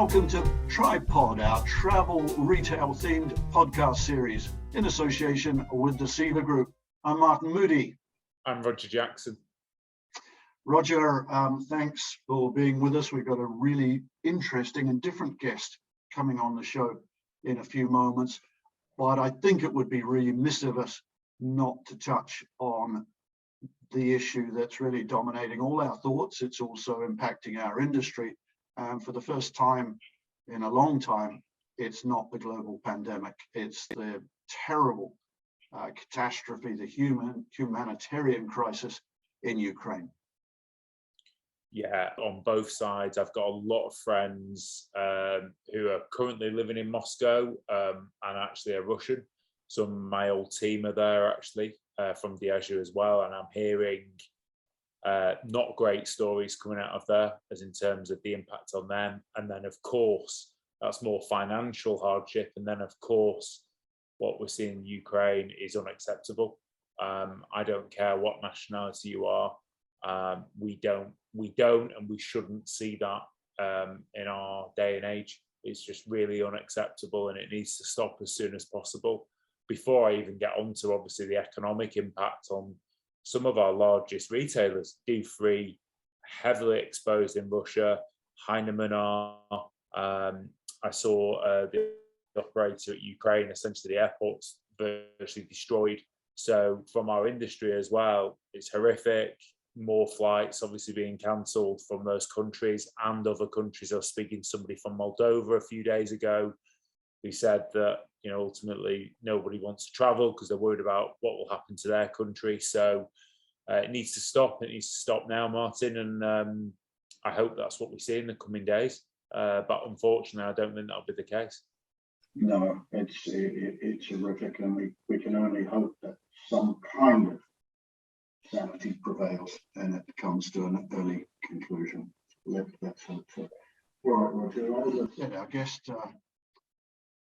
Welcome to Tripod, our travel retail themed podcast series in association with the Seaver Group. I'm Martin Moodie. I'm Roger Jackson. Roger, thanks for being with us. We've got a really interesting and different guest coming on the show in a few moments, but I think it would be remiss of us not to touch on the issue that's really dominating all our thoughts. It's also impacting our industry. And for the first time in a long time, it's not the global pandemic. It's the terrible catastrophe, the humanitarian crisis in Ukraine. Yeah, on both sides. I've got a lot of friends who are currently living in Moscow and actually are Russian. Some of my old team are there actually from Diageo as well. And I'm hearing not great stories coming out of there as in terms of the impact on them. And then, of course, that's more financial hardship. And then, of course, what we're seeing in Ukraine is unacceptable. I don't care what nationality you are. We don't and we shouldn't see that in our day and age. It's just really unacceptable and it needs to stop as soon as possible. Before I even get onto obviously the economic impact on some of our largest retailers, D3, heavily exposed in Russia, Heinemann are. I saw the operator at Ukraine, essentially the airport's virtually destroyed. So from our industry as well, it's horrific. More flights obviously being cancelled from those countries and other countries. I was speaking to somebody from Moldova a few days ago who said that, you know, ultimately nobody wants to travel because they're worried about what will happen to their country. So it needs to stop. It needs to stop now, Martin. And I hope that's what we see in the coming days. But unfortunately, I don't think that'll be the case. No, it's horrific, and we can only hope that some kind of sanity prevails and it comes to an early conclusion. Let's hope so. Right, Roger. Our guest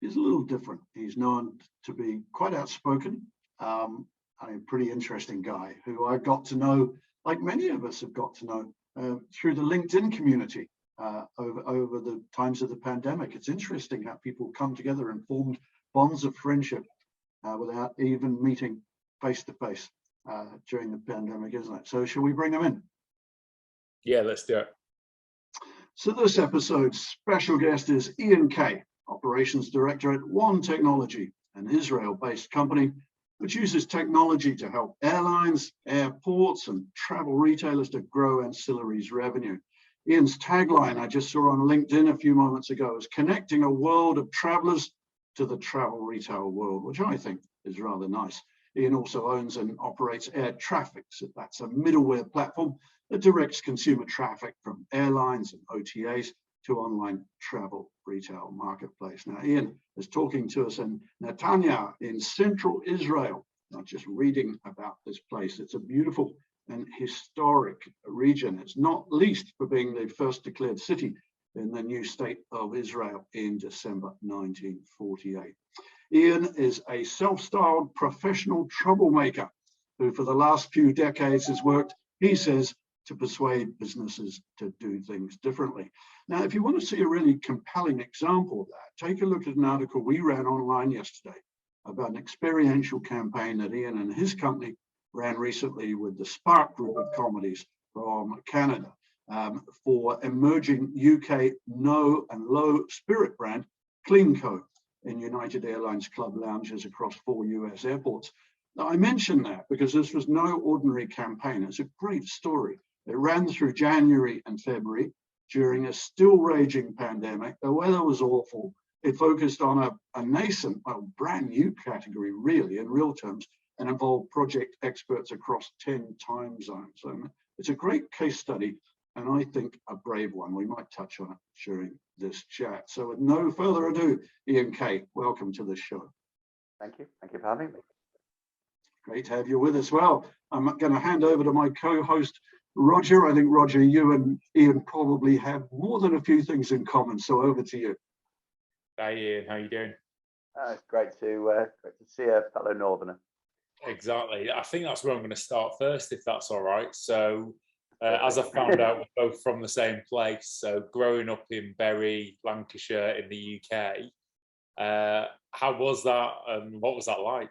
is a little different. He's known to be quite outspoken, a pretty interesting guy who I got to know, like many of us have got to know, through the LinkedIn community over the times of the pandemic. It's interesting how people come together and formed bonds of friendship without even meeting face to face during the pandemic, isn't it? So shall we bring them in? Yeah, let's do it. So this episode's special guest is Ian Kay, Operations Director at One Technology, an Israel-based company which uses technology to help airlines, airports, and travel retailers to grow ancillaries revenue. Ian's tagline I just saw on LinkedIn a few moments ago is connecting a world of travelers to the travel retail world, which I think is rather nice. Ian also owns and operates Air Traffic, so that's a middleware platform that directs consumer traffic from airlines and OTAs to online travel retail marketplace. Now, Ian is talking to us in Netanya in central Israel, not just reading about this place. It's a beautiful and historic region. It's not least for being the first declared city in the new state of Israel in December 1948. Ian is a self-styled professional troublemaker who for the last few decades has worked, he says, to persuade businesses to do things differently. Now, if you want to see a really compelling example of that, take a look at an article we ran online yesterday about an experiential campaign that Ian and his company ran recently with the Spark Group of Comedies from Canada for emerging UK no and low spirit brand CleanCo in United Airlines club lounges across 4 US airports. Now, I mention that because this was no ordinary campaign. It's a great story. It ran through January and February during a still raging pandemic. The weather was awful. It focused on a nascent, well, brand new category, really, in real terms, and involved project experts across 10 time zones. And it's a great case study, and I think a brave one. We might touch on it during this chat. So with no further ado, Ian Kay, welcome to the show. Thank you. Thank you for having me. Great to have you with us. Well, I'm going to hand over to my co-host, Roger. I think, Roger, you and Ian probably have more than a few things in common, so over to you. Hey, Ian, how you doing? It's great to see a fellow Northerner. Exactly. I think that's where I'm going to start first, if that's all right. So As I found out, we're both from the same place. So growing up in Bury, Lancashire in the UK, how was that and what was that like?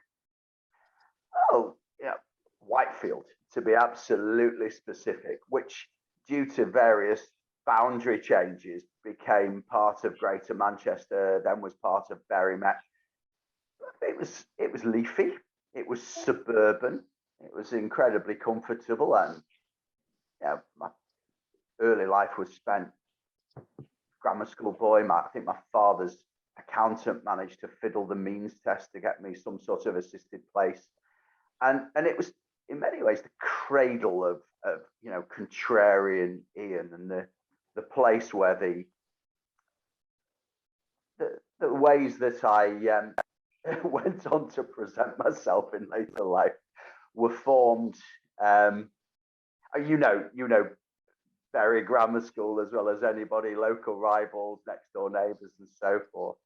Oh, yeah, Whitefield, to be absolutely specific, which due to various boundary changes became part of Greater Manchester, then was part of Bury Met. It was leafy, it was suburban, it was incredibly comfortable, and yeah, my early life was spent grammar school boy. I think my father's accountant managed to fiddle the means test to get me some sort of assisted place, and it was in many ways the cradle of contrarian Ian, and the place where the ways that I went on to present myself in later life were formed. You know Bury Grammar School as well as anybody, local rivals, next door neighbours, and so forth.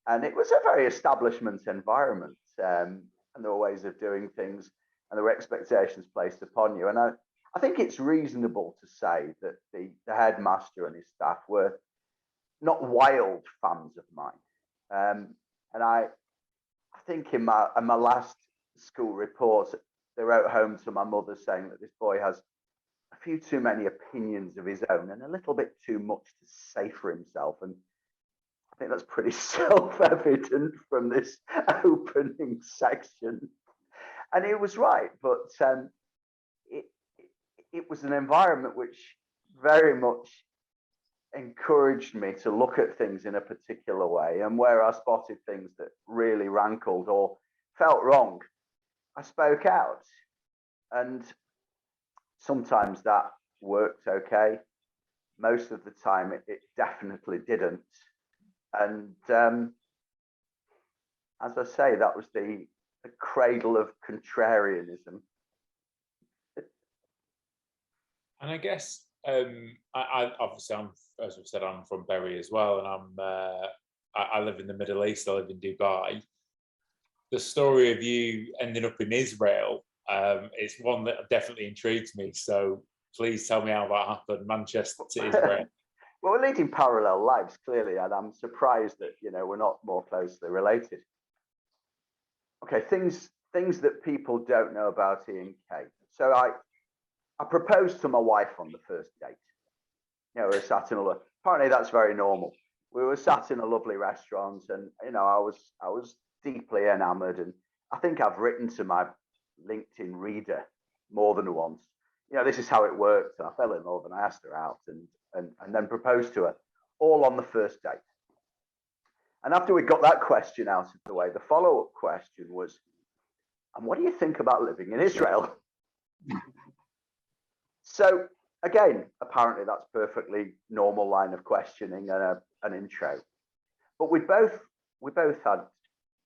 And it was a very establishment environment, and there were ways of doing things, and there were expectations placed upon you. And I think it's reasonable to say that the headmaster and his staff were not wild fans of mine. And I think in my last school report, they wrote home to my mother saying that this boy has a few too many opinions of his own and a little bit too much to say for himself. And I think that's pretty self-evident from this opening section. And he was right, but it was an environment which very much encouraged me to look at things in a particular way, and where I spotted things that really rankled or felt wrong, I spoke out. And sometimes that worked okay. Most of the time it definitely didn't. And as I say, that was the cradle of contrarianism. And I guess I obviously, as we've said, I'm from Bury as well, and I live in the Middle East. I live in Dubai. The story of you ending up in Israel is one that definitely intrigues me. So please tell me how that happened, Manchester to Israel. Well, we're leading parallel lives, clearly, and I'm surprised that we're not more closely related. Okay, things that people don't know about Ian Kay. So I proposed to my wife on the first date. We were sat in apparently that's very normal. We were sat in a lovely restaurant, and I was deeply enamored, and I think I've written to my LinkedIn reader more than once. This is how it worked, and I fell in love, and I asked her out, and then proposed to her, all on the first date. And after we got that question out of the way, the follow-up question was, and what do you think about living in Israel? So again, apparently that's perfectly normal line of questioning and an intro. But we both had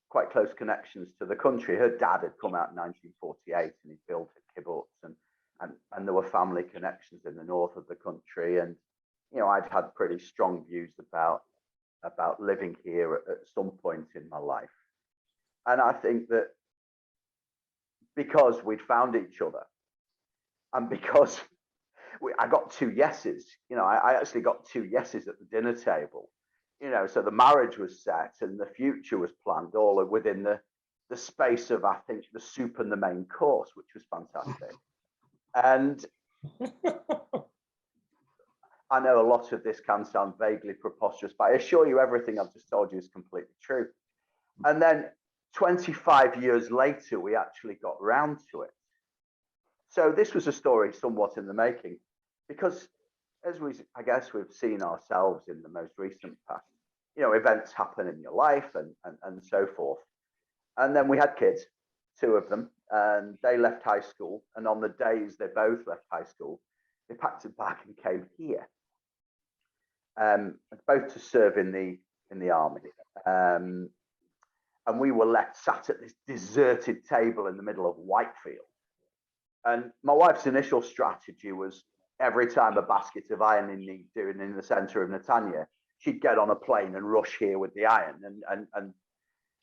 quite close connections to the country. Her dad had come out in 1948 and he built a kibbutz, and there were family connections in the north of the country. And I'd had pretty strong views about living here at some point in my life. And I think that because we'd found each other, and because I got two yeses, I actually got two yeses at the dinner table, so the marriage was set and the future was planned all within the space of, I think, the soup and the main course, which was fantastic. And I know a lot of this can sound vaguely preposterous, but I assure you everything I've just told you is completely true. And then 25 years later, we actually got round to it. So this was a story somewhat in the making, because as I guess we've seen ourselves in the most recent past, events happen in your life and so forth. And then we had kids, two of them, and they left high school. And on the days they both left high school, they packed a bag and came here, both to serve in the army. And we were left sat at this deserted table in the middle of Whitefield. And my wife's initial strategy was, every time a basket of ironing needed doing in the center of Netanya, she'd get on a plane and rush here with the iron. And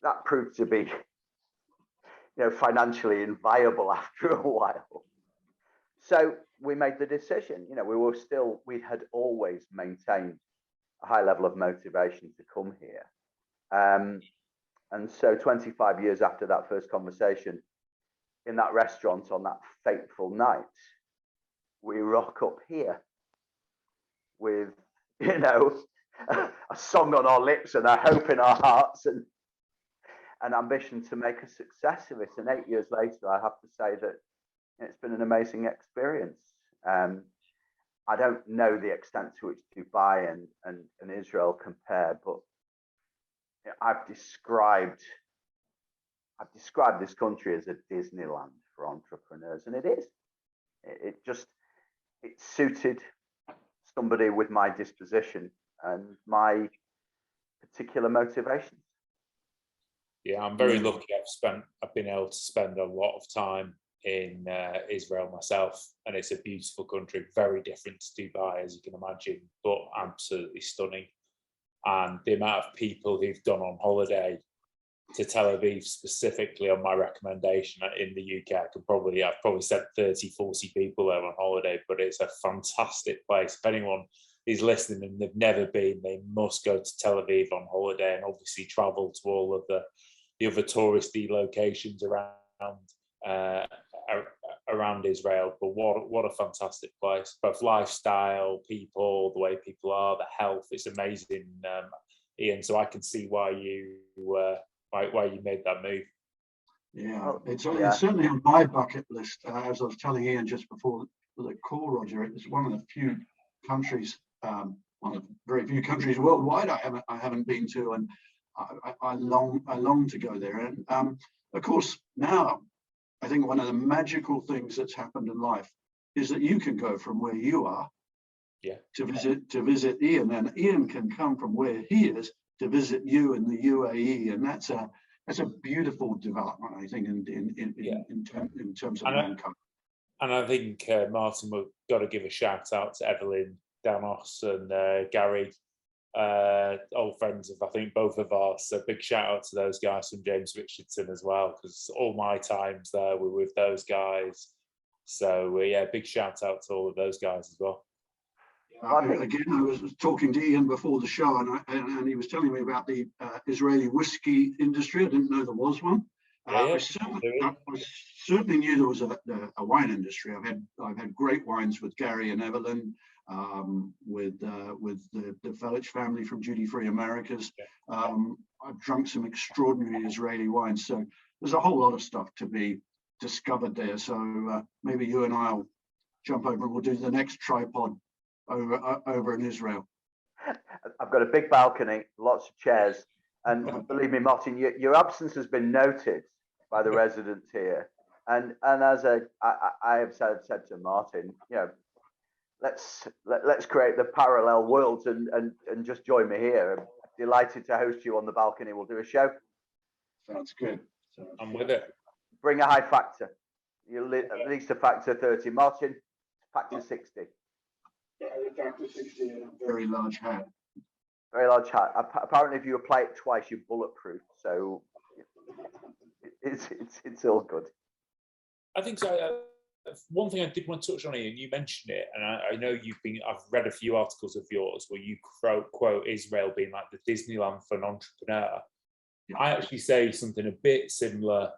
that proved to be, financially inviable after a while. So we made the decision. We had always maintained a high level of motivation to come here. And so 25 years after that first conversation in that restaurant on that fateful night, we rock up here with, a song on our lips and a hope in our hearts and an ambition to make a success of it. And 8 years later, I have to say that it's been an amazing experience. I don't know the extent to which Dubai and Israel compare, but I've described this country as a Disneyland for entrepreneurs, and it is. It suited somebody with my disposition and my particular motivations. Yeah, I'm very lucky. I've been able to spend a lot of time in Israel myself, and it's a beautiful country, very different to Dubai, as you can imagine, but absolutely stunning. And the amount of people who've gone on holiday to Tel Aviv specifically on my recommendation in the UK, I've probably sent 30, 40 people there on holiday, but it's a fantastic place. If anyone is listening and they've never been, they must go to Tel Aviv on holiday, and obviously travel to all of the other touristy locations around Israel. But what a fantastic place, both lifestyle, people, the way people are, the health. It's amazing, Ian. So I can see why you made that move. Yeah, it's certainly on my bucket list. As I was telling Ian just before the call, Roger, it's one of the few countries, one of the very few countries worldwide I haven't been to, and I long to go there. And of course, now I think one of the magical things that's happened in life is that you can go from where you are, to visit Ian, and Ian can come from where he is to visit you in the UAE, and that's a beautiful development, I think, in terms of mankind. And I think Martin, we've got to give a shout out to Evelyn, Danos, and Gary, old friends of, I think, both of us. So big shout out to those guys from James Richardson as well, because all my times there were with those guys. So big shout out to all of those guys as well. Again, I was talking to Ian before the show, and he was telling me about the Israeli whiskey industry. I didn't know there was one. I certainly knew there was a wine industry. I've had great wines with Gary and Evelyn, with the Felich family from Duty Free Americas. I've drunk some extraordinary Israeli wines. So there's a whole lot of stuff to be discovered there. So maybe you and I'll jump over and we'll do the next tripod over in Israel. I've got a big balcony, lots of chairs, and believe me, Martin, your absence has been noted by the residents here. And as I have said to Martin, let's create the parallel worlds and just join me here. I'm delighted to host you on the balcony. We'll do a show. Sounds good. I'm with it. Bring a high factor. At least a factor 30. Martin, factor 60. Factor 60 and a very large hat. Very large hat. Apparently, if you apply it twice, you're bulletproof. So it's all good. I think so. One thing I did want to touch on, Ian, you mentioned it, and I know I've read a few articles of yours where you quote Israel being like the Disneyland for an entrepreneur. Yeah. I actually say something a bit similar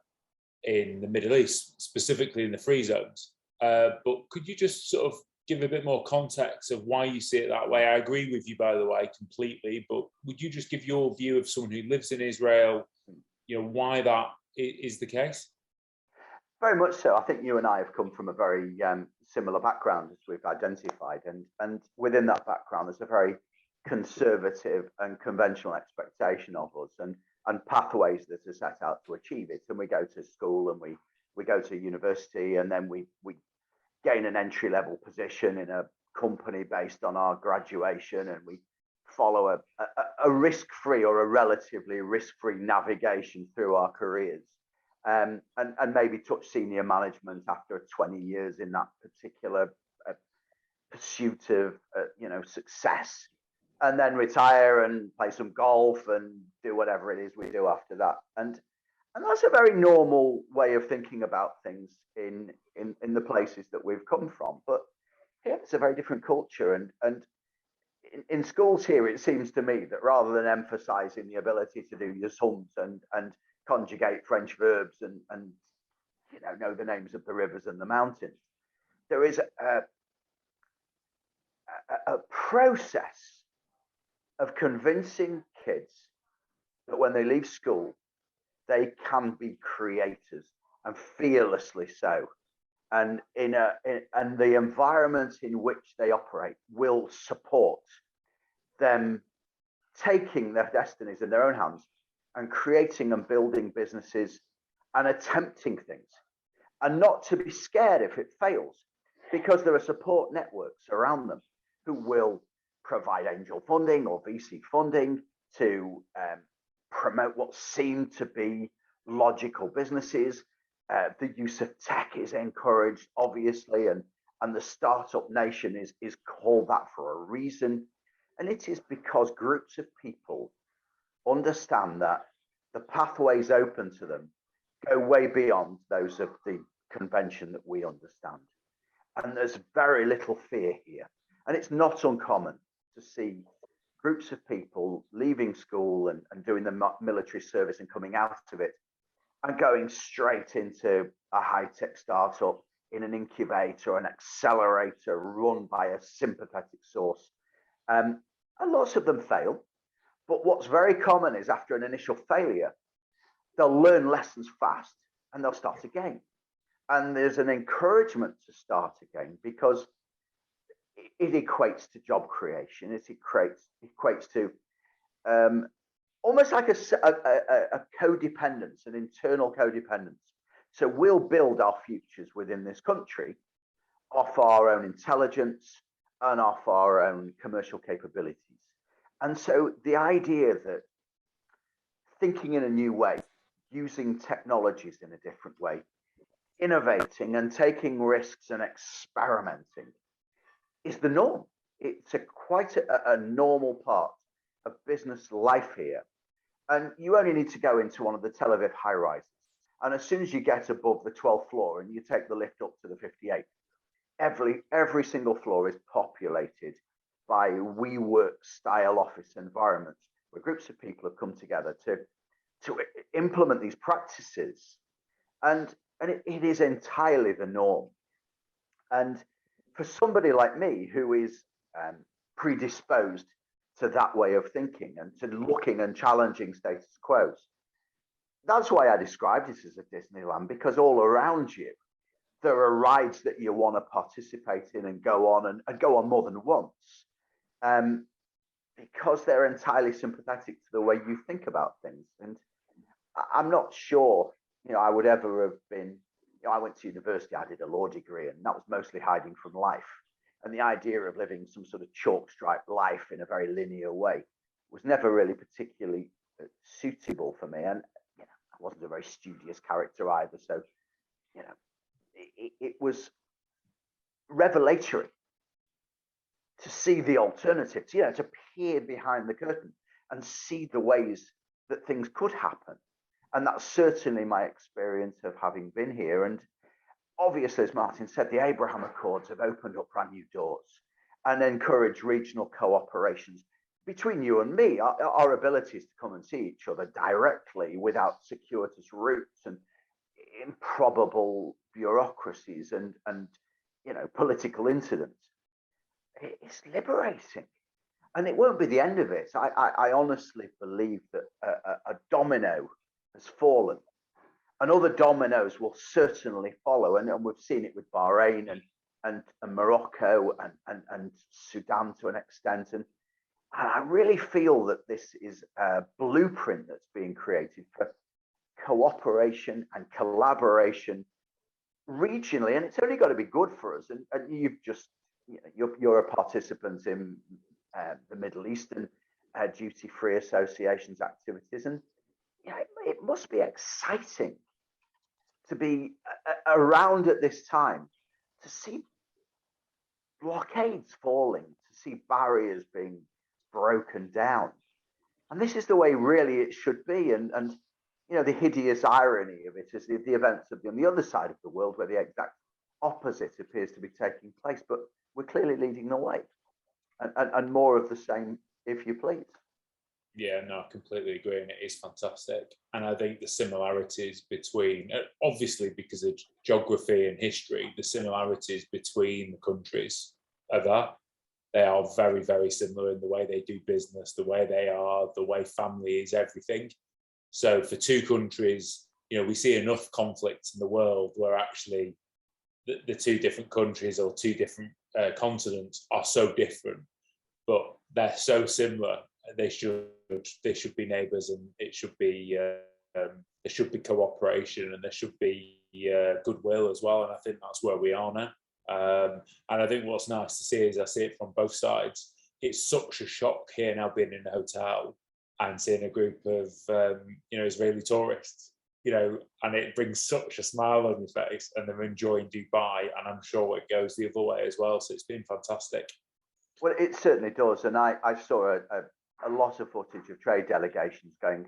in the Middle East, specifically in the free zones. But could you just sort of give a bit more context of why you see it that way? I agree with you, by the way, completely, but would you just give your view of someone who lives in Israel, why that is the case? Very much so. I think you and I have come from a very similar background, as we've identified, and within that background, there's a very conservative and conventional expectation of us, and pathways that are set out to achieve it. And we go to school, and we go to university, and then we gain an entry-level position in a company based on our graduation, and we follow a risk-free or a relatively risk-free navigation through our careers. And maybe touch senior management after 20 years in that particular pursuit of success, and then retire and play some golf and do whatever it is we do after that. And And that's a very normal way of thinking about things in the places that we've come from. But here it's a very different culture. And in schools here, it seems to me that rather than emphasizing the ability to do your sums and conjugate French verbs and know the names of the rivers and the mountains, there is a process of convincing kids that when they leave school, they can be creators, and fearlessly so. And and the environment in which they operate will support them taking their destinies in their own hands and creating and building businesses and attempting things, and not to be scared if it fails, because there are support networks around them who will provide angel funding or VC funding to promote what seem to be logical businesses. The use of tech is encouraged, obviously, and the startup nation is called that for a reason. And it is because groups of people understand that the pathways open to them go way beyond those of the convention that we understand. And there's very little fear here. And it's not uncommon to see groups of people leaving school and doing the military service and coming out of it and going straight into a high-tech startup in an incubator, an accelerator run by a sympathetic source. And lots of them fail. But what's very common is after an initial failure, they'll learn lessons fast and they'll start again. And there's an encouragement to start again because it equates to job creation. It equates to almost like a codependence, an internal codependence. So we'll build our futures within this country off our own intelligence and off our own commercial capabilities. And so the idea that thinking in a new way, using technologies in a different way, innovating and taking risks and experimenting is the norm. It's quite a normal part of business life here. And you only need to go into one of the Tel Aviv high rises. And as soon as you get above the 12th floor and you take the lift up to the 58th, every single floor is populated by WeWork style office environments where groups of people have come together to implement these practices. And it is entirely the norm. And for somebody like me who is predisposed to that way of thinking and to looking and challenging status quos, that's why I described this as a Disneyland, because all around you, there are rides that you want to participate in and go on and go on more than once, because they're entirely sympathetic to the way you think about things. And I'm not sure, I would ever have been, I went to university, I did a law degree, and that was mostly hiding from life. And the idea of living some sort of chalk stripe life in a very linear way was never really particularly suitable for me. And I wasn't a very studious character either. So, it was revelatory to see the alternatives, to peer behind the curtain and see the ways that things could happen. And that's certainly my experience of having been here. And obviously, as Martin said, the Abraham Accords have opened up brand new doors and encouraged regional cooperations between you and me. Our abilities to come and see each other directly without circuitous routes and improbable bureaucracies and political incidents. It's liberating. And it won't be the end of it. I honestly believe that a domino has fallen, and other dominoes will certainly follow. And we've seen it with Bahrain and Morocco and Sudan to an extent. And I really feel that this is a blueprint that's being created for cooperation and collaboration regionally. And it's only got to be good for us. And you've just, you're a participant in the Middle Eastern duty-free associations activities. And it must be exciting to be around at this time, to see blockades falling, to see barriers being broken down. And this is the way really it should be. And the hideous irony of it is the events on the other side of the world where the exact opposite appears to be taking place, but we're clearly leading the way, and more of the same, if you please. Yeah, no, I completely agree, and it is fantastic. And I think the similarities between, obviously because of geography and history, the similarities between the countries are there. They are very, very similar in the way they do business, the way they are, the way family is, everything. So for two countries, we see enough conflicts in the world where actually the two different countries or two different continents are so different, but they're so similar. They should be neighbours, and it should be there should be cooperation, and there should be goodwill as well. And I think that's where we are now. And I think what's nice to see is I see it from both sides. It's such a shock here now being in a hotel and seeing a group of Israeli tourists, and it brings such a smile on your face, and they're enjoying Dubai, and I'm sure it goes the other way as well. So it's been fantastic. Well, it certainly does, and I saw a lot of footage of trade delegations going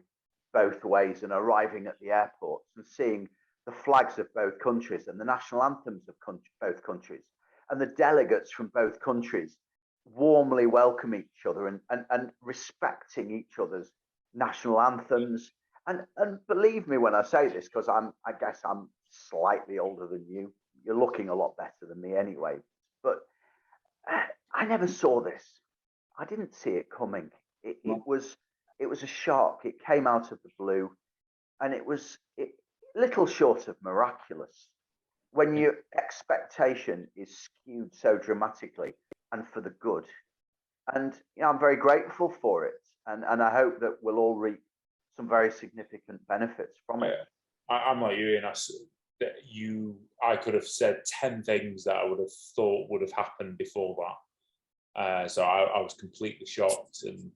both ways and arriving at the airports and seeing the flags of both countries and the national anthems of both countries, and the delegates from both countries warmly welcome each other and respecting each other's national anthems. And believe me when I say this, because I guess I'm slightly older than you. You're looking a lot better than me anyway. But I never saw this. I didn't see it coming. It was a shock. It came out of the blue, and it was little short of miraculous when your expectation is skewed so dramatically and for the good. And I'm very grateful for it, and I hope that we'll all reap some very significant benefits from it. I'm like you, and I could have said 10 things that I would have thought would have happened before that. So I was completely shocked, and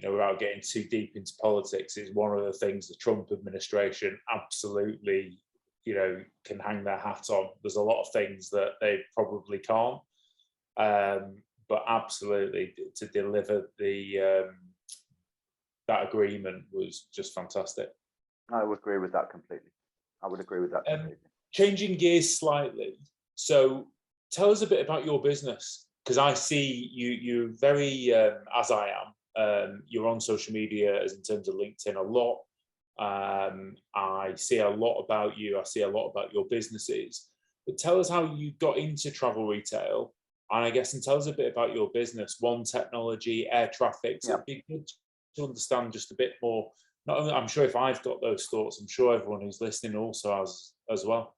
without getting too deep into politics, is one of the things the Trump administration absolutely, can hang their hat on. There's a lot of things that they probably can't, but absolutely to deliver that agreement was just fantastic. I would agree with that completely. Changing gears slightly. So tell us a bit about your business, because I see you're very, as I am, you're on social media, as in terms of LinkedIn, a lot. I see a lot about you. I see a lot about your businesses. But tell us how you got into travel retail, and tell us a bit about your business, One Technology, air traffic. So it'd be good to understand just a bit more. Not only, I'm sure if I've got those thoughts, I'm sure everyone who's listening also has as well.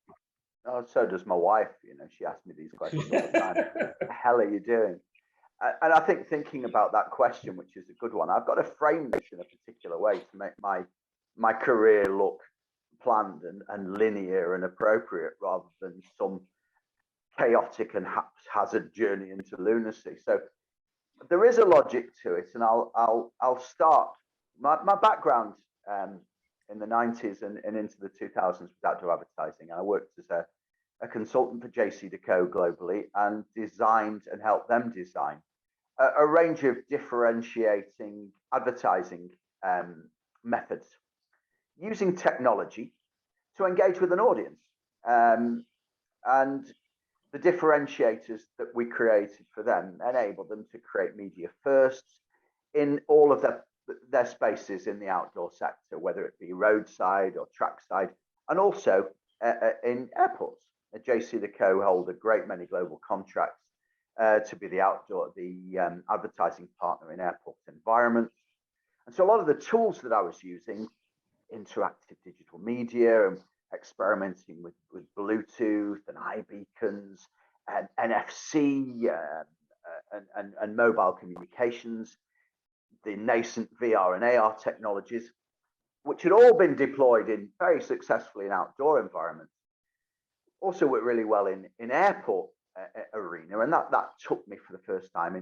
Oh, so does my wife. She asks me these questions all the time. What the hell are you doing? And I think thinking about that question, which is a good one, I've got to frame this in a particular way to make my career look planned and linear and appropriate, rather than some chaotic and haphazard journey into lunacy. So there is a logic to it, and I'll start. My background in the 90s and into the 2000s was outdoor advertising. I worked as a consultant for JCDecaux globally, and designed and helped them design a range of differentiating advertising methods using technology to engage with an audience. And the differentiators that we created for them enabled them to create media firsts in all of their spaces in the outdoor sector, whether it be roadside or trackside, and also in airports. JCDecaux hold a great many global contracts to be the advertising partner in airport environments. And so a lot of the tools that I was using, interactive digital media and experimenting with Bluetooth and iBeacons and NFC and mobile communications, the nascent VR and AR technologies, which had all been deployed very successfully in outdoor environments, also worked really well in airport arena, and that took me for the first time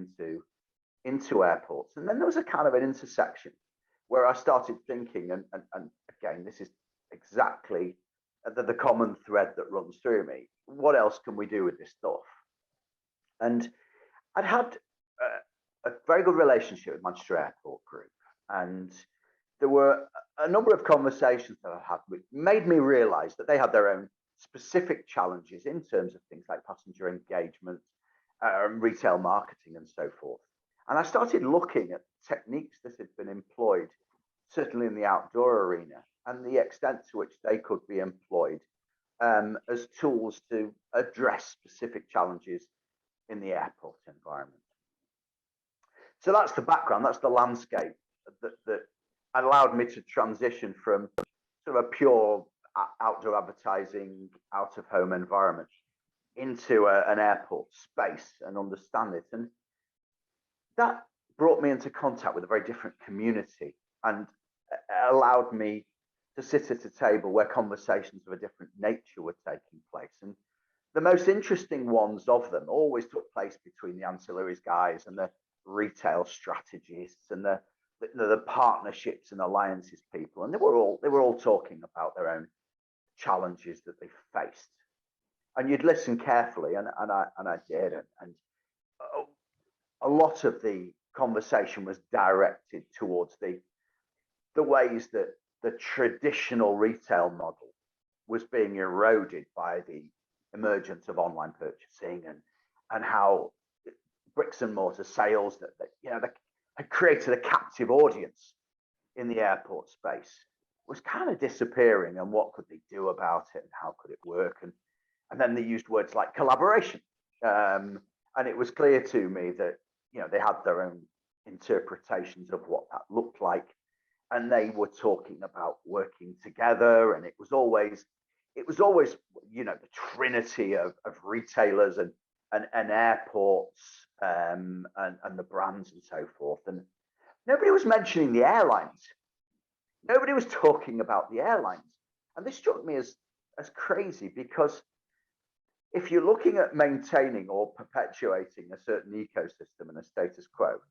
into airports. And then there was a kind of an intersection where I started thinking, and again, this is exactly the common thread that runs through me. What else can we do with this stuff? And I'd had a very good relationship with Manchester Airport Group, and there were a number of conversations that I had which made me realize that they had their own specific challenges in terms of things like passenger engagement, retail marketing, and so forth. And I started looking at techniques that had been employed, certainly in the outdoor arena, and the extent to which they could be employed as tools to address specific challenges in the airport environment. So that's the background, that's the landscape that allowed me to transition from sort of a pure outdoor advertising, out of home environment into an airport space and understand it. And that brought me into contact with a very different community and allowed me to sit at a table where conversations of a different nature were taking place. And the most interesting ones of them always took place between the ancillaries guys and the retail strategists and the partnerships and alliances people. And they were all talking about their own challenges that they faced. And you'd listen carefully, and I did. And a lot of the conversation was directed towards the ways that the traditional retail model was being eroded by the emergence of online purchasing and how bricks and mortar sales that had created a captive audience in the airport space was kind of disappearing, and what could they do about it and how could it work? And then they used words like collaboration. And it was clear to me that, they had their own interpretations of what that looked like. And they were talking about working together. And it was always, the trinity of retailers and airports and the brands and so forth. And nobody was mentioning the airlines. Nobody was talking about the airlines. And this struck me as crazy, because if you're looking at maintaining or perpetuating a certain ecosystem and a status quo,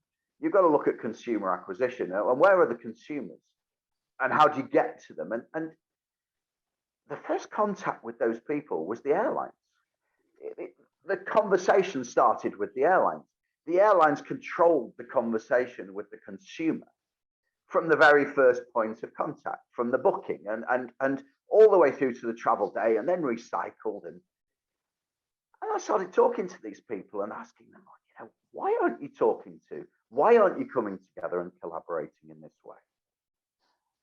you've got to look at consumer acquisition. And where are the consumers? And how do you get to them? And the first contact with those people was the airlines. The conversation started with the airlines. The airlines controlled the conversation with the consumer from the very first point of contact, from the booking and all the way through to the travel day, and then recycled. And I started talking to these people and asking them, why aren't you coming together and collaborating in this way?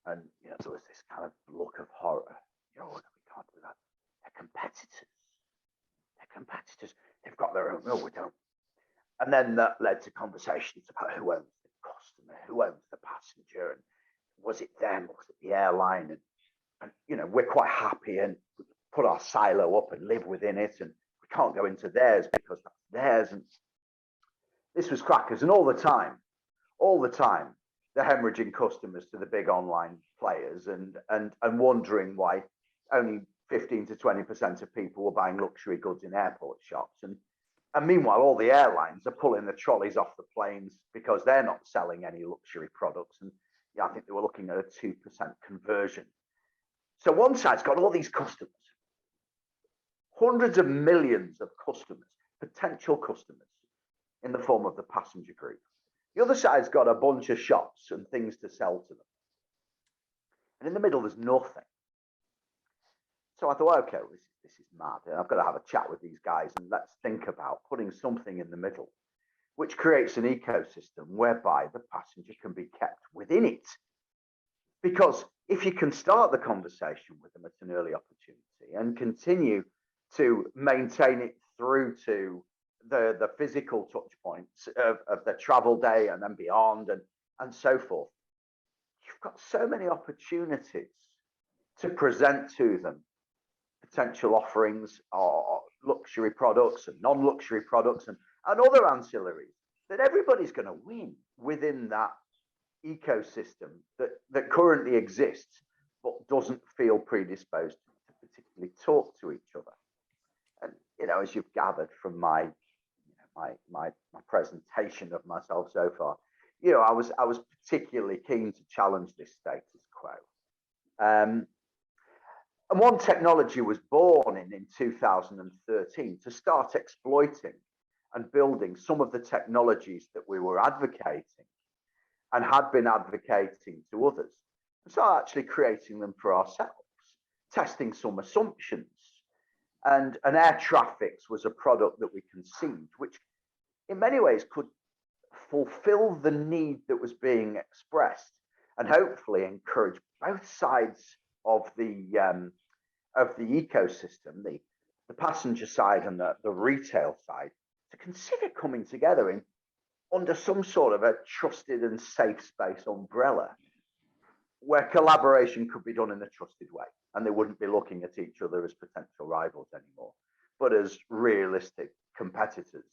And there was this kind of look of horror. We can't do that. They're competitors. They've got their own. No, we don't. And then that led to conversations about who owns the customer, who owns the passenger, and was it them or was it the airline? And we're quite happy and put our silo up and live within it, and we can't go into theirs because that's theirs. And this was crackers. And all the time, they're hemorrhaging customers to the big online players and wondering why only 15 to 20% of people were buying luxury goods in airport shops. And meanwhile, all the airlines are pulling the trolleys off the planes because they're not selling any luxury products. And I think they were looking at a 2% conversion. So one side's got all these customers, hundreds of millions of customers, potential customers, in the form of the passenger group. The other side's got a bunch of shops and things to sell to them. And in the middle, there's nothing. So I thought, okay, well, this is mad. And I've got to have a chat with these guys, and let's think about putting something in the middle, which creates an ecosystem whereby the passenger can be kept within it. Because if you can start the conversation with them at an early opportunity and continue to maintain it through to the physical touch points of the travel day and then beyond and so forth, you've got so many opportunities to present to them potential offerings or luxury products and non-luxury products and other ancillaries that everybody's going to win within that ecosystem that currently exists but doesn't feel predisposed to particularly talk to each other. And as you've gathered from my presentation of myself so far, I was particularly keen to challenge this status quo. And one technology was born in 2013 to start exploiting and building some of the technologies that we were advocating and had been advocating to others. and start actually creating them for ourselves, testing some assumptions. And air traffics was a product that we conceived, which in many ways could fulfill the need that was being expressed and hopefully encourage both sides of the ecosystem, the passenger side and the retail side, to consider coming together in under some sort of a trusted and safe space umbrella where collaboration could be done in a trusted way, and they wouldn't be looking at each other as potential rivals anymore, but as realistic competitors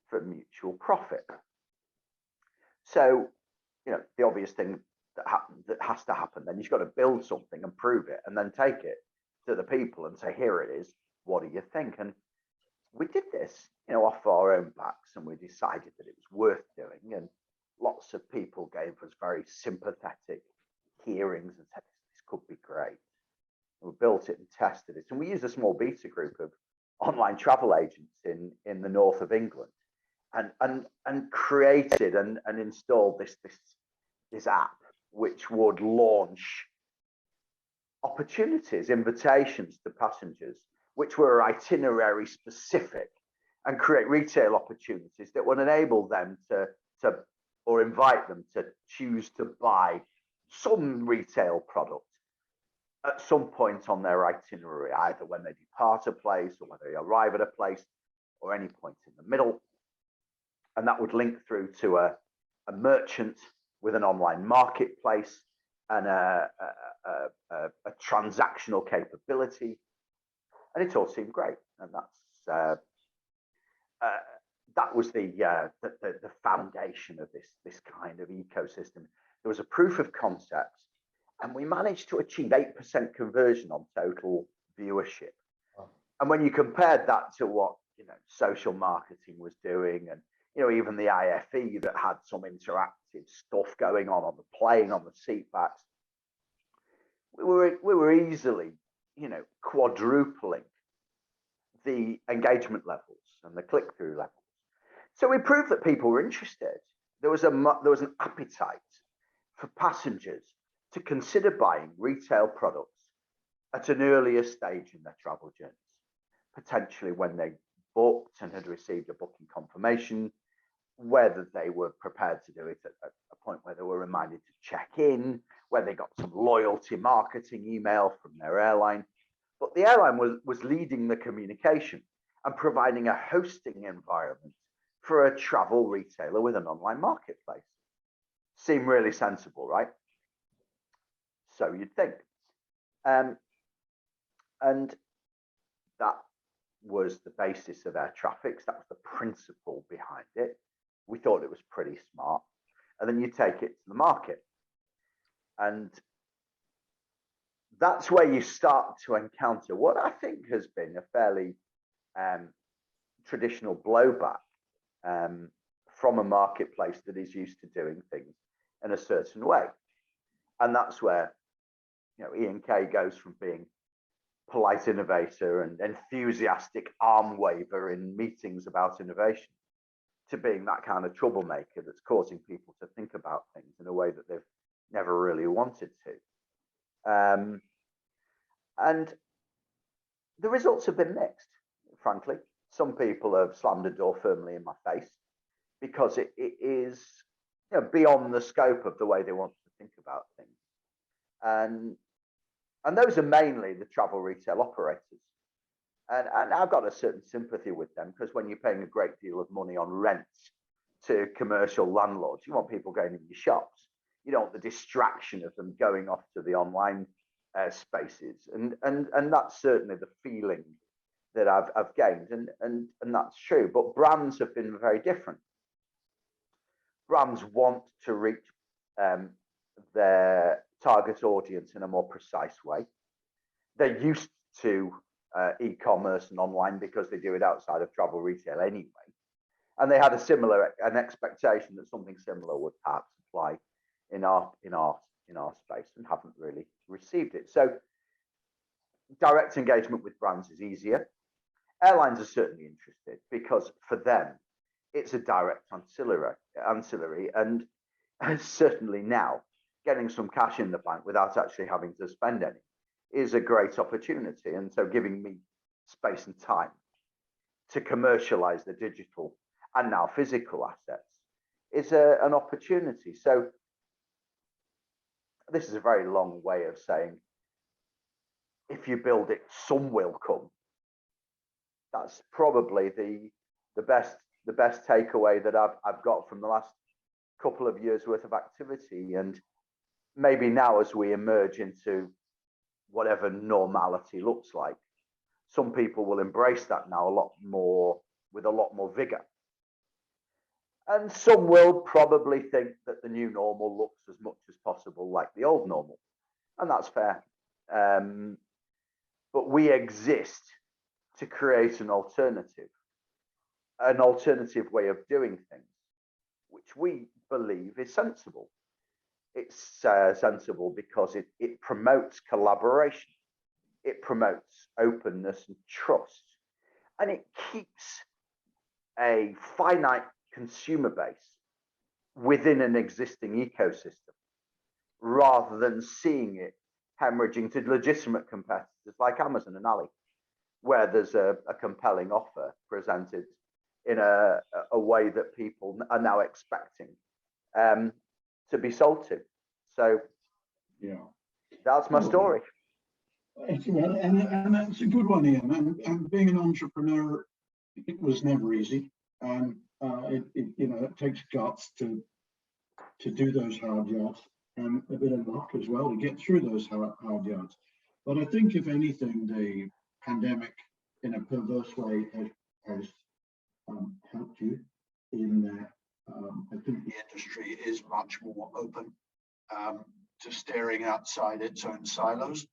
for mutual profit. So, the obvious thing that has to happen, then you've got to build something and prove it, and then take it to the people and say, here it is, what do you think? And we did this, off our own backs, and we decided that it was worth doing. And lots of people gave us very sympathetic hearings and said, this could be great. And we built it and tested it. And we used a small beta group of online travel agents in the north of England, and created and installed this app, which would launch opportunities, invitations to passengers, which were itinerary specific, and create retail opportunities that would enable them to or invite them to choose to buy some retail product at some point on their itinerary, either when they depart a place or when they arrive at a place, or any point in the middle. And that would link through to a merchant with an online marketplace and a transactional capability. And it all seemed great. And that was the foundation of this kind of ecosystem. There was a proof of concept, and we managed to achieve 8% conversion on total viewership. Wow. And when you compared that to what social marketing was doing, and even the IFE that had some interactive stuff going on the plane, on the seat backs, we were easily quadrupling the engagement levels and the click-through levels. So we proved that people were interested. There was an appetite for passengers to consider buying retail products at an earlier stage in their travel journeys, potentially when they booked and had received a booking confirmation, whether they were prepared to do it at a point where they were reminded to check in, where they got some loyalty marketing email from their airline. But the airline was leading the communication and providing a hosting environment for a travel retailer with an online marketplace. Seemed really sensible, right? So you'd think. And that was the basis of air traffics. That was the principle behind it. We thought it was pretty smart. And then you take it to the market. And that's where you start to encounter what I think has been a fairly traditional blowback from a marketplace that is used to doing things in a certain way. And that's where E&K goes from being polite innovator and enthusiastic arm waver in meetings about innovation to being that kind of troublemaker that's causing people to think about things in a way that they've never really wanted to. And the results have been mixed, frankly. Some people have slammed the door firmly in my face because it is beyond the scope of the way they want to think about things. And those are mainly the travel retail operators. And I've got a certain sympathy with them, because when you're paying a great deal of money on rent to commercial landlords, you want people going in your shops. You don't want the distraction of them going off to the online spaces. And that's certainly the feeling that I've gained. And that's true. But brands have been very different. Brands want to reach their target audience in a more precise way. They're used to e-commerce and online because they do it outside of travel retail anyway, and they had an expectation that something similar would perhaps apply in our space, and haven't really received it. So direct engagement with brands is easier. Airlines are certainly interested because for them it's a direct ancillary, and certainly now getting some cash in the bank without actually having to spend any is a great opportunity. And so giving me space and time to commercialize the digital and now physical assets is an opportunity. So this is a very long way of saying, if you build it, some will come. That's probably the best takeaway that I've got from the last couple of years worth of activity. And maybe now, as we emerge into whatever normality looks like, some people will embrace that now a lot more, with a lot more vigor. And some will probably think that the new normal looks as much as possible like the old normal. And that's fair. But we exist to create an alternative way of doing things, which we believe is sensible. It's sensible because it promotes collaboration, it promotes openness and trust, and it keeps a finite consumer base within an existing ecosystem, rather than seeing it hemorrhaging to legitimate competitors like Amazon and Ali, where there's a compelling offer presented in a way that people are now expecting to be sold to. So Yeah, that's my story. Excellent. And that's a good one, Ian. And being an entrepreneur, it was never easy. And it takes guts to do those hard yards, and a bit of luck as well to get through those hard yards. But I think, if anything, the pandemic, in a perverse way, has helped you in that. I think the industry is much more open to staring outside its own silos,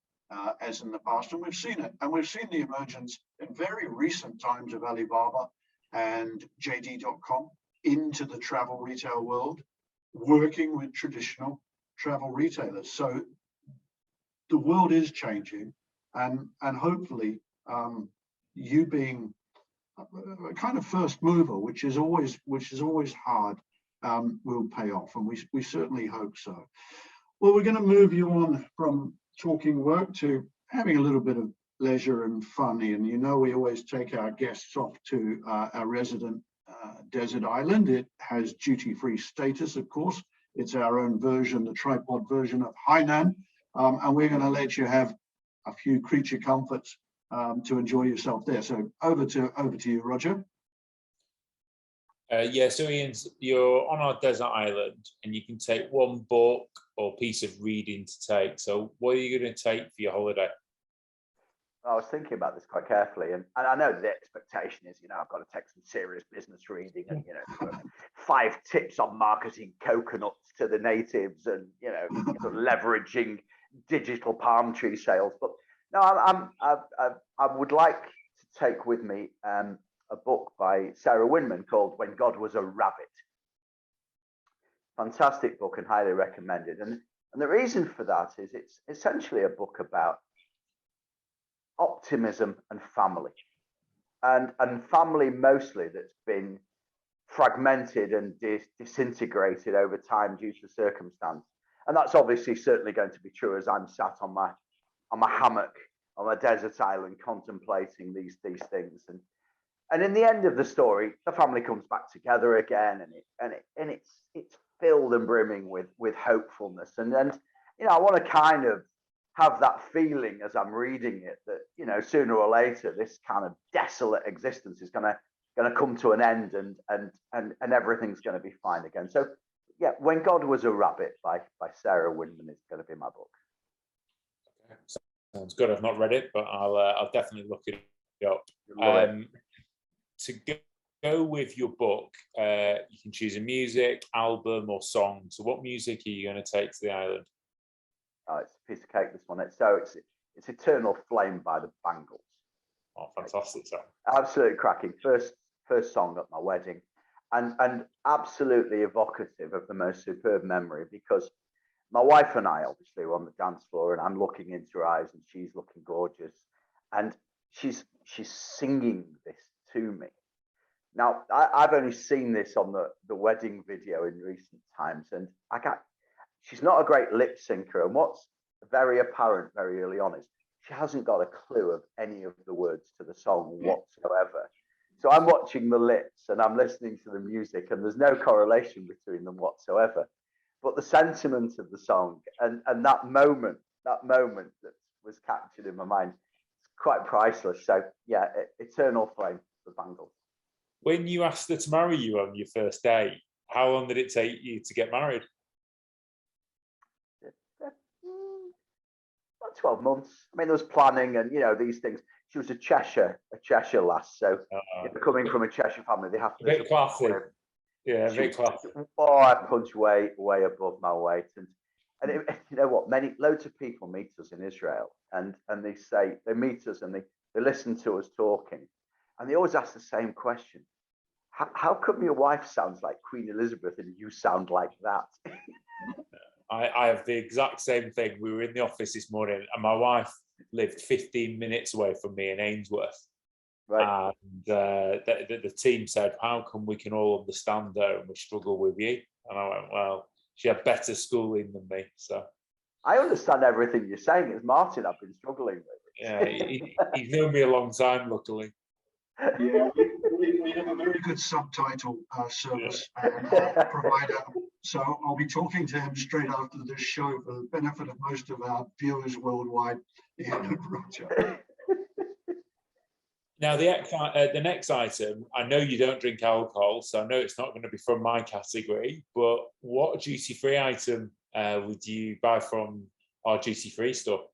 as in the past, and we've seen it. And we've seen the emergence in very recent times of Alibaba and JD.com into the travel retail world, working with traditional travel retailers. So the world is changing, and hopefully you being a kind of first mover, which is always hard, will pay off, and we certainly hope so. Well, we're going to move you on from talking work to having a little bit of leisure and fun. And we always take our guests off to our resident desert island. It has duty-free status, of course. It's our own version, the tripod version of Hainan, and we're going to let you have a few creature comforts to enjoy yourself there. So over to you, Roger. Yeah, so Ian, you're on our desert island, and you can take one book or piece of reading to take. So what are you going to take for your holiday? I was thinking about this quite carefully, and I know the expectation is, I've got to take some serious business reading, and 5 tips on marketing coconuts to the natives, and sort of leveraging digital palm tree sales. But no, I would like to take with me a book by Sarah Winman called "When God Was a Rabbit." Fantastic book and highly recommended. And the reason for that is it's essentially a book about optimism and family, and family mostly that's been fragmented and disintegrated over time due to circumstance. And that's obviously certainly going to be true as I'm sat on my hammock on a desert island contemplating these things. And in the end of the story, the family comes back together again, and it's filled and brimming with hopefulness. And I want to kind of have that feeling as I'm reading it that sooner or later this kind of desolate existence is going to come to an end, and everything's going to be fine again. So yeah, When God Was a Rabbit by Sarah Winman is going to be my book. Okay. Sounds good. I've not read it, but I'll definitely look it up. To go with your book, you can choose a music, album, or song. So what music are you going to take to the island? Oh, it's a piece of cake, this one. It's Eternal Flame by the Bangles. Oh, fantastic song. Absolutely cracking. First song at my wedding, and absolutely evocative of the most superb memory, because my wife and I obviously were on the dance floor, and I'm looking into her eyes, and she's looking gorgeous, and she's singing this to me. Now, I've only seen this on the wedding video in recent times, and she's not a great lip syncer. And what's very apparent very early on is she hasn't got a clue of any of the words to the song whatsoever. So I'm watching the lips and I'm listening to the music, and there's no correlation between them whatsoever. But the sentiment of the song and that moment that was captured in my mind, it's quite priceless. So yeah, Eternal Flame for Bangles. When you asked her to marry you on your first date, how long did it take you to get married? About 12 months. I mean, there was planning and, you know, these things. She was a Cheshire lass. So coming from a Cheshire family, they have to. A bit classy. Yeah, a bit classy. Oh, I punch way above my weight. And you know what? Loads of people meet us in Israel, and they say, they meet us and they listen to us talking. And they always ask the same question. How come your wife sounds like Queen Elizabeth and you sound like that? I have the exact same thing. We were in the office this morning and my wife lived 15 minutes away from me in Ainsworth. Right. And the team said, how come we can all understand her and we struggle with you? And I went, well, she had better schooling than me. So I understand everything you're saying. It's Martin I've been struggling with. Yeah, he's known me a long time, luckily. Yeah, we have a very good subtitle service provider. So I'll be talking to him straight after this show for the benefit of most of our viewers worldwide. Now, the next item, I know you don't drink alcohol, so I know it's not going to be from my category, but what duty-free item would you buy from our duty-free store?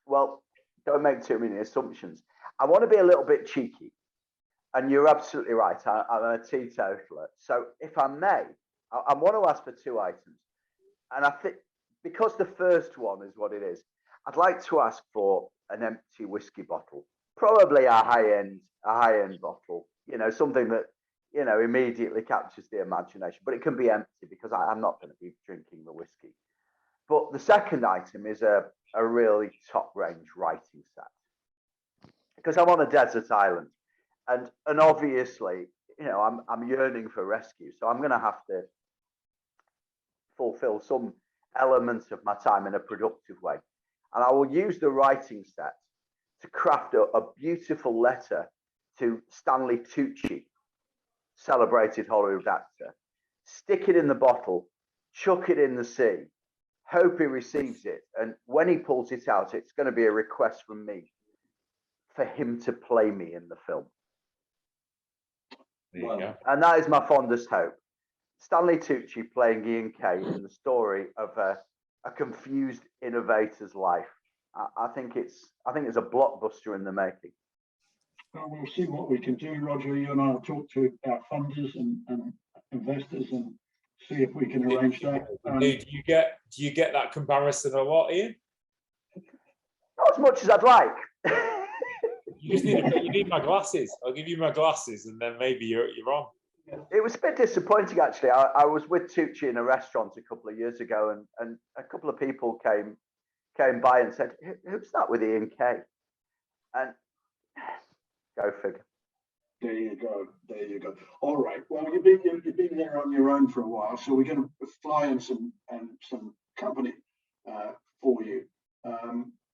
Well, don't make too many assumptions. I want to be a little bit cheeky. And you're absolutely right. I'm a teetotaler. So if I may, I want to ask for two items. And I think because the first one is what it is, I'd like to ask for an empty whiskey bottle, probably a high-end bottle, you know, something that, you know, immediately captures the imagination, but it can be empty because I'm not going to be drinking the whiskey. But the second item is a really top-range writing set, because I'm on a desert island. And obviously, you know, I'm yearning for rescue, so I'm going to have to fulfill some elements of my time in a productive way. And I will use the writing set to craft a beautiful letter to Stanley Tucci, celebrated Hollywood actor, stick it in the bottle, chuck it in the sea, hope he receives it. And when he pulls it out, it's going to be a request from me for him to play me in the film. And that is my fondest hope. Stanley Tucci playing Ian Kay in the story of a confused innovator's life. I think it's a blockbuster in the making. Well, we'll see what we can do, Roger. You and I will talk to our funders and investors and see if we can arrange that. Do you get that comparison a lot, Ian? Not as much as I'd like. You just need my glasses. I'll give you my glasses, and then maybe you're on. It was a bit disappointing, actually. I was with Tucci in a restaurant a couple of years ago, and a couple of people came by and said, "Who's that with Ian Kay?" And go figure. There you go. There you go. All right. Well, you've been there on your own for a while, so we're going to fly in some company for you.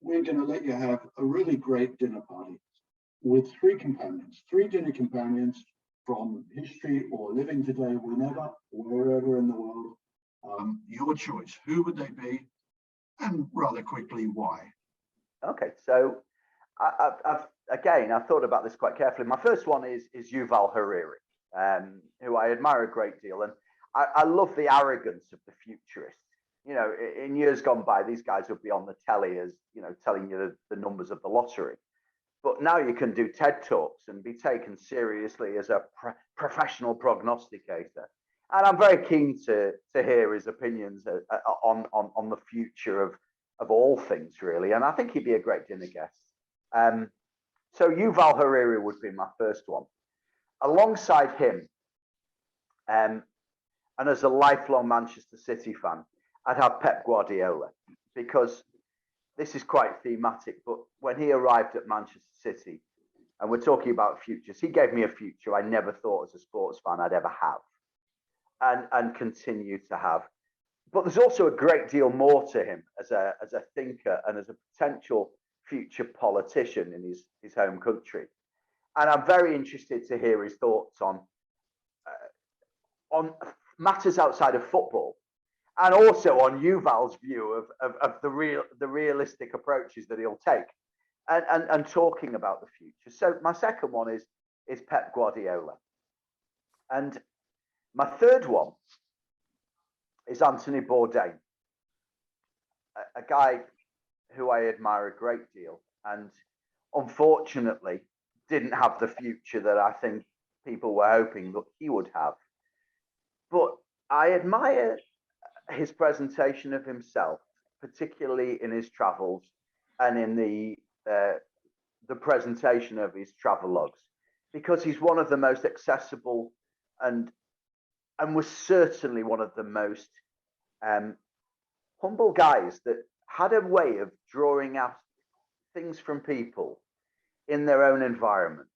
We're going to let you have a really great dinner party with three dinner companions from history or living today, wherever in the world. Your choice. Who would they be? And rather quickly, why? Okay, so I've thought about this quite carefully. My first one is Yuval Hariri, who I admire a great deal, and I love the arrogance of the futurists. You know, in years gone by, these guys would be on the telly as, you know, telling you the numbers of the lottery. But now you can do TED Talks and be taken seriously as a professional prognosticator. And I'm very keen to hear his opinions on the future of all things, really. And I think he'd be a great dinner guest. So Yuval Hariri would be my first one. Alongside him, and as a lifelong Manchester City fan, I'd have Pep Guardiola, because this is quite thematic, but when he arrived at Manchester City, and we're talking about futures, he gave me a future I never thought as a sports fan I'd ever have and continue to have. but there's also a great deal more to him as a thinker and as a potential future politician in his home country. And I'm very interested to hear his thoughts on matters outside of football, and also on Yuval's view of the realistic approaches that he'll take, and talking about the future. So my second one is Pep Guardiola, and my third one is Anthony Bourdain, a guy who I admire a great deal, and unfortunately didn't have the future that I think people were hoping that he would have. But I admire his presentation of himself, particularly in his travels and in the presentation of his travelogues, because he's one of the most accessible and was certainly one of the most humble guys that had a way of drawing out things from people in their own environments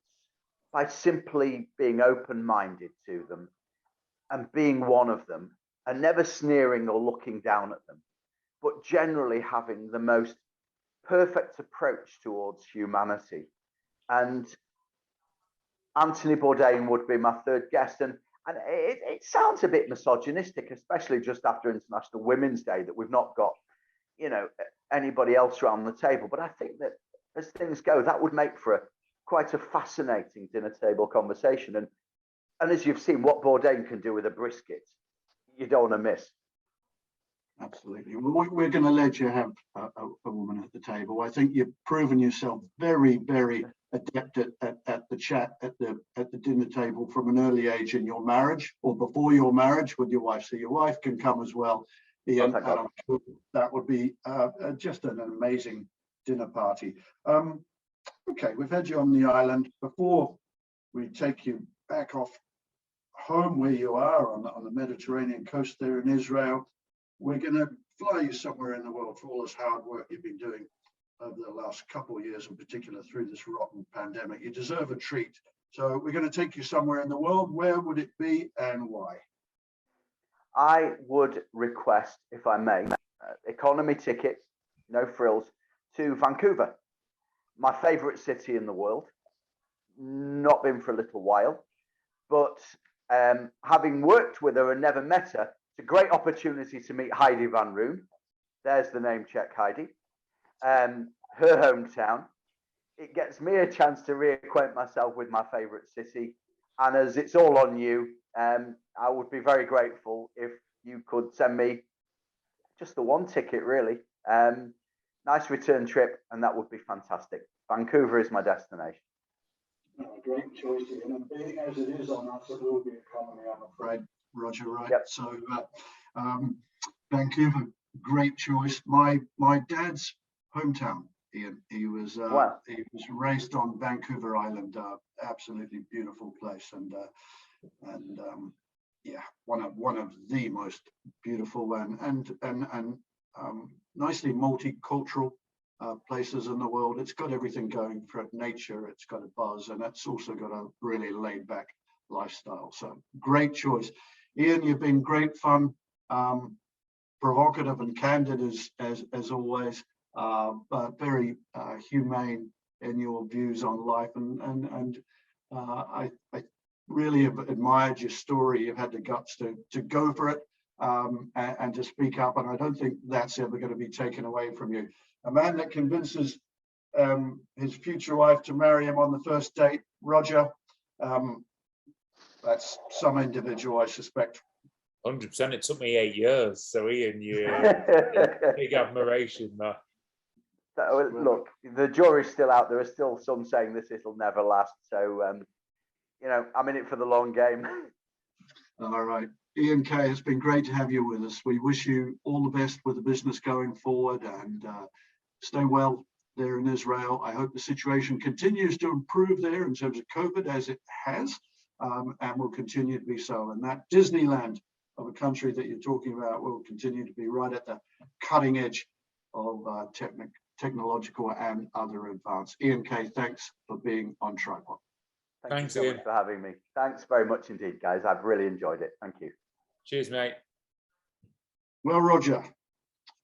by simply being open-minded to them and being one of them, and never sneering or looking down at them, but generally having the most perfect approach towards humanity. And Anthony Bourdain would be my third guest. And it sounds a bit misogynistic, especially just after International Women's Day, that we've not got, anybody else around the table. But I think that as things go, that would make for quite a fascinating dinner table conversation. And as you've seen, what Bourdain can do with a brisket, you don't want to miss. Absolutely. We're going to let you have a woman at the table. I think you've proven yourself very, very adept at the chat at the dinner table from an early age in your marriage, or before your marriage with your wife. So your wife can come as well, Ian. And I'm sure that would be just an amazing dinner party. Okay, we've had you on the island. Before we take you back off home where you are on the Mediterranean coast there in Israel, we're going to fly you somewhere in the world for all this hard work you've been doing over the last couple of years, in particular through this rotten pandemic. You deserve a treat. So we're going to take you somewhere in the world. Where would it be and why? I would request, if I may, economy ticket, no frills, to Vancouver, my favorite city in the world. Not been for a little while, but having worked with her and never met her, it's a great opportunity to meet Heidi Van Roon. There's the name check, Heidi. Her hometown. It gets me a chance to reacquaint myself with my favorite city. And as it's all on you, I would be very grateful if you could send me just the one ticket, really. Nice return trip, and that would be fantastic. Vancouver is my destination. Great choice, Ian. And being as it is on us, it will be economy, I'm afraid, Roger, right? Yep. So Vancouver, great choice. My dad's hometown, Ian. He was raised on Vancouver Island, absolutely beautiful place, and yeah, one of the most beautiful and nicely multicultural places in the world. It's got everything going for nature. It's got a buzz, and it's also got a really laid back lifestyle. So great choice, Ian. You've been great fun, provocative and candid as always, but very humane in your views on life. And I really have admired your story. You've had the guts to go for it and to speak up. And I don't think that's ever going to be taken away from you. A man that convinces his future wife to marry him on the first date, Roger, that's some individual, I suspect. 100%. It took me 8 years. So Ian, you big admiration there. Look, the jury's still out. There are still some saying it'll never last. So, I'm in it for the long game. All right. Ian Kay, it's been great to have you with us. We wish you all the best with the business going forward, and stay well there in Israel. I hope the situation continues to improve there in terms of COVID, as it has, and will continue to be so. And that Disneyland of a country that you're talking about will continue to be right at the cutting edge of technological and other advance. Ian Kay, thanks for being on Tripod. Thanks so much for having me. Thanks very much indeed, guys. I've really enjoyed it. Thank you. Cheers, mate. Well, Roger,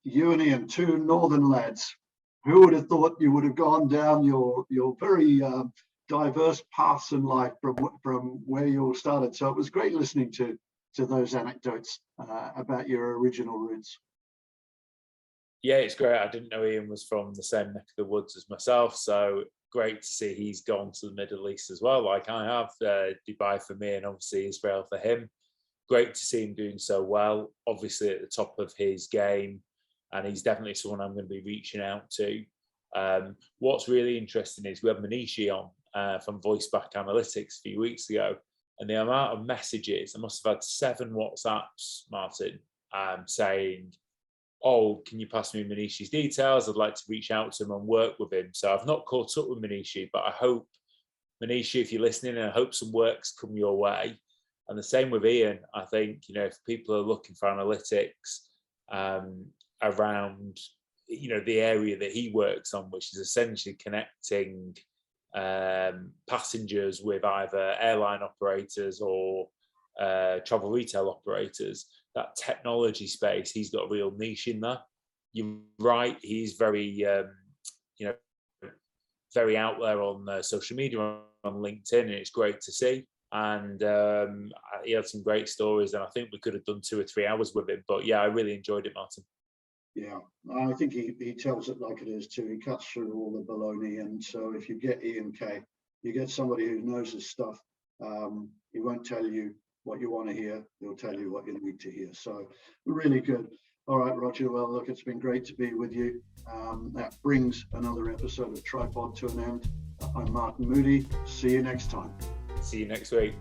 you and Ian, two northern lads, who would have thought you would have gone down your very diverse paths in life from where you all started? So it was great listening to those anecdotes about your original roots. Yeah, it's great. I didn't know Ian was from the same neck of the woods as myself, so great to see he's gone to the Middle East as well, like I have. Dubai for me, and obviously Israel for him. Great to see him doing so well, obviously at the top of his game, and he's definitely someone I'm going to be reaching out to. What's really interesting is we had Manishi on from VoiceBack Analytics a few weeks ago, and the amount of messages, I must have had 7 WhatsApps, Martin, saying, oh, can you pass me Manishi's details? I'd like to reach out to him and work with him. So I've not caught up with Manishi, but I hope, Manishi, if you're listening, I hope some works come your way. And the same with Ian. I think, if people are looking for analytics around, the area that he works on, which is essentially connecting passengers with either airline operators or travel retail operators, that technology space, he's got a real niche in there. You're right, he's very, very out there on social media, on LinkedIn, and it's great to see. And he had some great stories, and I think we could have done 2 or 3 hours with him. But yeah, I really enjoyed it, Martin. Yeah, I think he tells it like it is too. He cuts through all the baloney, and so if you get Ian Kay, you get somebody who knows his stuff. He won't tell you what you want to hear, he'll tell you what you need to hear. So really good. All right, Roger, well, look, it's been great to be with you. That brings another episode of Tripod to an end. I'm Martin Moodie. See you next time. See you next week.